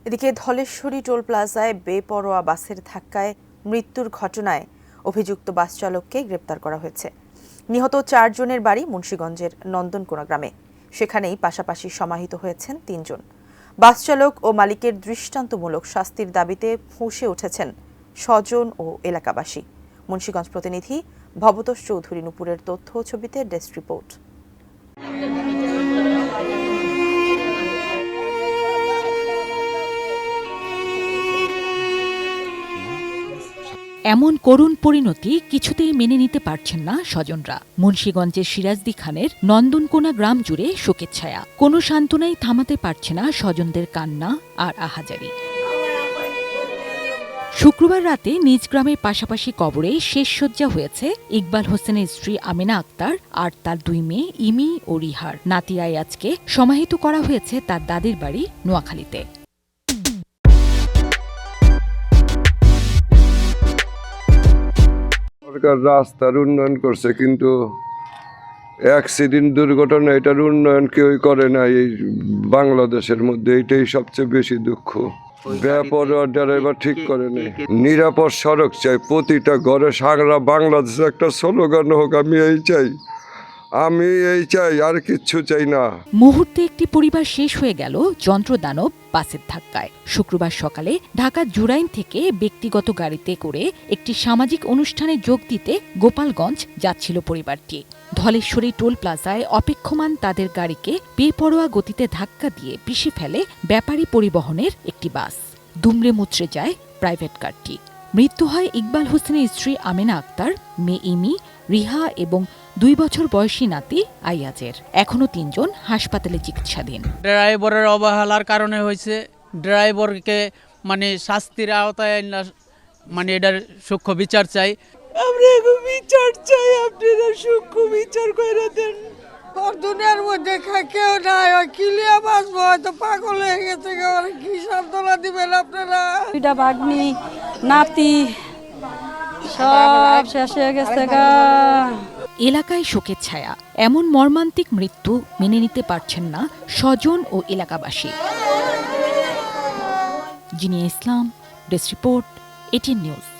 এদিকে ধলেশ্বরী টোল প্লাজায় বেপরোয়া বাসের ধাক্কায় মৃত্যুর ঘটনায় অভিযুক্ত বাস চালককে গ্রেপ্তার করা হয়েছে। নিহত ৪ জনের বাড়ি মুন্সিগঞ্জের নন্দনকোনা গ্রামে। সেখানেই পাশাপাশি সমাহিত হয়েছেন ৩ জন। বাস চালক ও মালিকের দৃষ্টান্তমূলক শাস্তির দাবিতে ফুঁসে উঠেছেন স্বজন ও এলাকাবাসী। মুন্সিগঞ্জ প্রতিনিধি ভবতোষ চৌধুরী নুপুরের তথ্য ও ছবিতে ডেস্ক রিপোর্ট। এমন করুণ পরিণতি কিছুতেই মেনে নিতে পারছেন না স্বজনরা। মুন্সিগঞ্জের সিরাজদি খানের নন্দনকোনা গ্রাম জুড়ে শোকের ছায়া। কোনো সান্ত্বনাই থামাতে পারছে না স্বজনদের কান্না আর আহাজারি। শুক্রবার রাতে নিজ গ্রামের পাশাপাশি কবরে শেষসজ্জা হয়েছে ইকবাল হোসেনের স্ত্রী আমিনা আক্তার আর তার 2 মেয়ে ইমি ও রিহার। নাতি আয়াজকে সমাহিত করা হয়েছে তার দাদির বাড়ি নোয়াখালীতে। সরকার রাস্তার উন্নয়ন করছে, কিন্তু অ্যাক্সিডেন্ট দুর্ঘটনা এটার উন্নয়ন কেউই করে না এই বাংলাদেশের মধ্যে। এটাই সবচেয়ে বেশি দুঃখ। বেপরোয়া ড্রাইভার ঠিক করে নেই। নিরাপদ সড়ক চাই প্রতিটা ঘরে, সারা বাংলাদেশে একটা স্লোগান হোক, আমি এই চাই, আর কিচ্ছু চাই না। মুহূর্তে একটি পরিবার শেষ হয়ে গেল যন্ত্রদানব বাসের ধাক্কায়। শুক্রবার সকালে ঢাকা জুরাইন থেকে ব্যক্তিগত গাড়িতে করে একটি সামাজিক অনুষ্ঠানে যোগ দিতে গোপালগঞ্জ যাচ্ছিল পরিবারটি। ধলেশ্বরী টোল প্লাজায় অপেক্ষমান তাদের গাড়িকে বেপরোয়া গতিতে ধাক্কা দিয়ে পিষে ফেলে ব্যাপারী পরিবহনের একটি বাস। দুমড়ে মুচড়ে যায় প্রাইভেট কারটি। মৃত্যু হয় ইকবাল হোসেনের স্ত্রী আমিনা আক্তার, মেয়ে ইমি, রিহা এবং 2 বছর বয়সী নাতি আইয়াজের। এখনো 3 জন হাসপাতালে চিকিৎসাধীন। ড্রাইভারের অবহেলার কারণে হয়েছে। ড্রাইভারকে শাস্তির আওতায় এটার সূক্ষ্ম বিচার চাই। আমরা এখন বিচার চাই, আপনারা সূক্ষ্ম বিচার করে দেন। দুনিয়ার মধ্যে কেউ নাই, কিলিয়া বাঁচবো, হয়তো পাগল হয়ে গেছে। কি সান্ত্বনা দিবেন আপনারা? 2টা ভাগ্নি, নাতি সব শেষ হয়ে গেছে গা। এলাকায় শোকের ছায়া। এমন মর্মান্তিক মৃত্যু মেনে নিতে পারছেন না স্বজন ও এলাকাবাসী। জিনিয়া ইসলাম, ডেস্ক রিপোর্ট, ATN নিউজ।